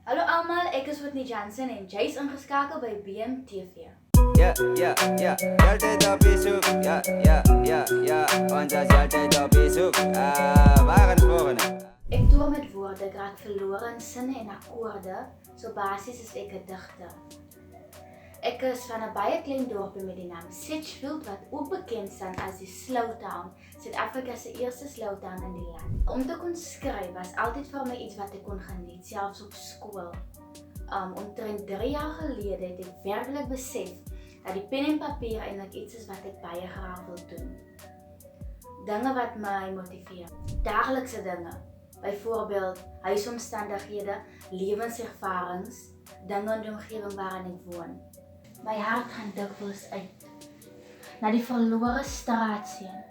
Hallo almal, ek is Whitney Jansen en jy's ingeskakel by BMTV. Altijd op bezoek, ons is altijd op bezoek. Waar is volgende? Ek toer met woorde, ek raak verlore in sinne en akkoorde, so basies is ek 'n digter. Ek is van 'n baie klein dorpie met die naam Sedgefield wat ook bekend staan as die Slow Town, Suid-Afrika se eerste slow town in die land. Om te kon skryf was altyd vir my iets wat ek kon geniet, selfs op skool. Omtrent 3 jaar gelede het ek werklik besef dat die pen en papier eintlik iets is wat ek baie graag wil doen. Dinge wat my motiveer, daaglikse dinge, byvoorbeeld huisomstandighede, lewenservarings, dinge in die omgewing waarin ek woon. My hart gaan dikwels uit na die verlore straatseun.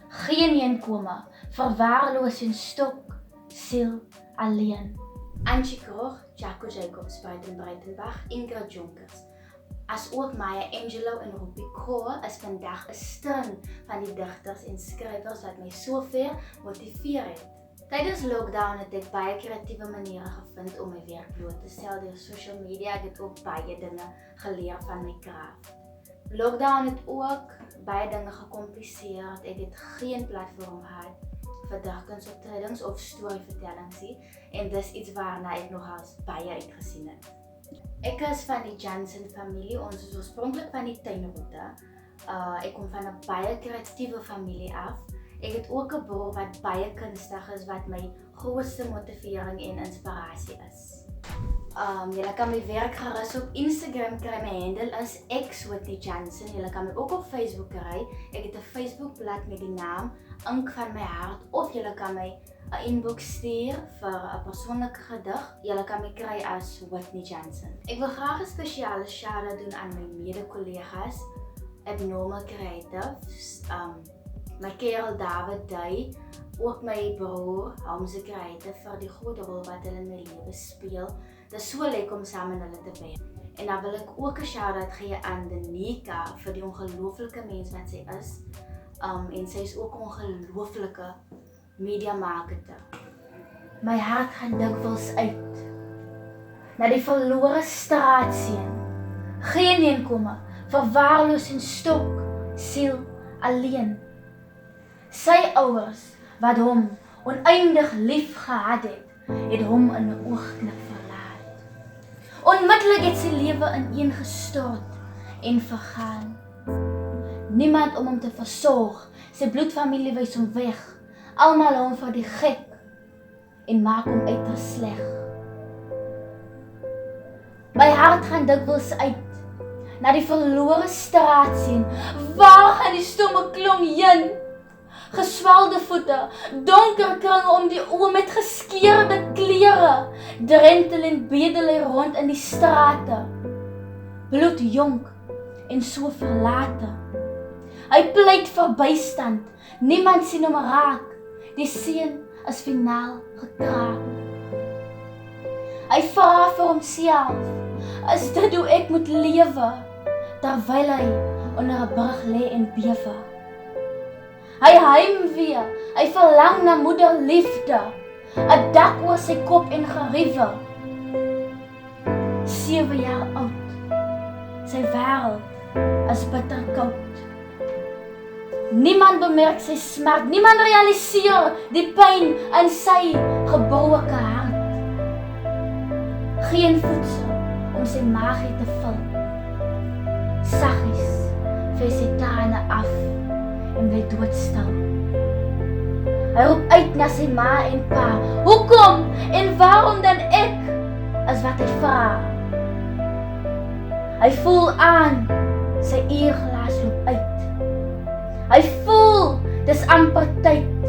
Geen heenkome, verwaarloosing, stok, siel, alleen. Angie Krog, Jaco Jacobs, buiten Breitenberg, Ingrid Jonkers. As ook Maya Angelou en Ruby Kaur is vandag 'n string van die digters en skrywers wat my so ver motiveer het. Tydens lockdown het ek baie kreatiewe maniere gevind om my werk bloot te stel deur social media. Ek het ook baie dinge geleer van my kraaf. Lockdown het ook baie dinge gekompliseer. Ek het geen platform gehad vir digkunsoptredings of storievertellings nie en dis iets waarna ek nogals baie uitgesien het. Ek is van die Jansen familie, ons is oorspronklik van die tuinroete. Ek kom van 'n baie kreatiewe familie af. Ek het ook 'n broer wat baie kunstig is wat my grootste motivering en inspirasie is. Julle kan my werk gerus op Instagram kry, my handle is Whitney Jansen. Julle kan my ook op Facebook kry. Ek het 'n Facebookblad met die naam Ink van my hart of julle kan my 'n inbox stuur vir 'n persoonlike gedig. Julle kan my kry as Whitney Jansen. Ek wil graag 'n spesiale shout-out doen aan my mede-kollegas, Abnormal Creatives, my kerel David Day, ook my broer Hamze Creative vir die groot rol wat hulle in my lewe speel. Dit is so lekker om saam met hulle te werk. En dan wil ek ook 'n shout-out gee aan Danica vir die ongelooflike mens wat sy is. En sy is ook 'n ongelooflike media marketer. My hart gaan dikwels uit na die verlore straatseun. Geen heenkome, verwaarloosing, stok, siel, alleen. Sy ouers wat hom oneindig lief gehad het hom in 'n oogknik verlaat. Onmiddellik het sy lewe ineengestort en vergaan. Niemand om hom te versorg, sy bloedfamilie wys hom weg. Almal hou hom vir die gek en maak hom uiters sleg. My hart gaan dikwels uit na die verlore straatseun. Waar gaan die stomme klomp heen? Geswelde voete, donker kringe om die oë met geskeurde klere, drentel en bedel hy rond in die strate, bloedjonk en so verlate. Hy pleit vir bystand, niemand sien hom raak, die seun is finaal gekraak. Hy vra vir homself, is dit hoe ek moet lewe, terwyl hy onder 'n brug lê en bewe. Hy heimwee, hy verlang na moederliefde, 'n dak oor sy kop en geriewe. 7 jaar oud, sy wêreld is bitterkoud. Niemand bemerk sy smart, niemand realiseer die pyn in sy gebroke hart. Geen voedsel om sy maagie te vul. Saggies vee sy trane af en bly doodstil. Hy roep uit na sy ma en pa. Hoekom en waarom dan ek? Is wat hy vra. Hy voel aan, sy uurglas loop uit. Hy voel, dis amper tyd.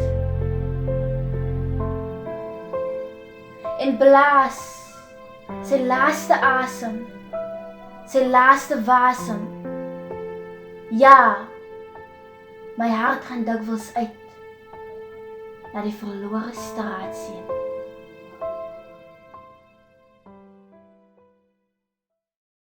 En blaas sy laaste asem, sy laaste wasem. Ja, my hart gaan dikwels uit na die verlore straatseun.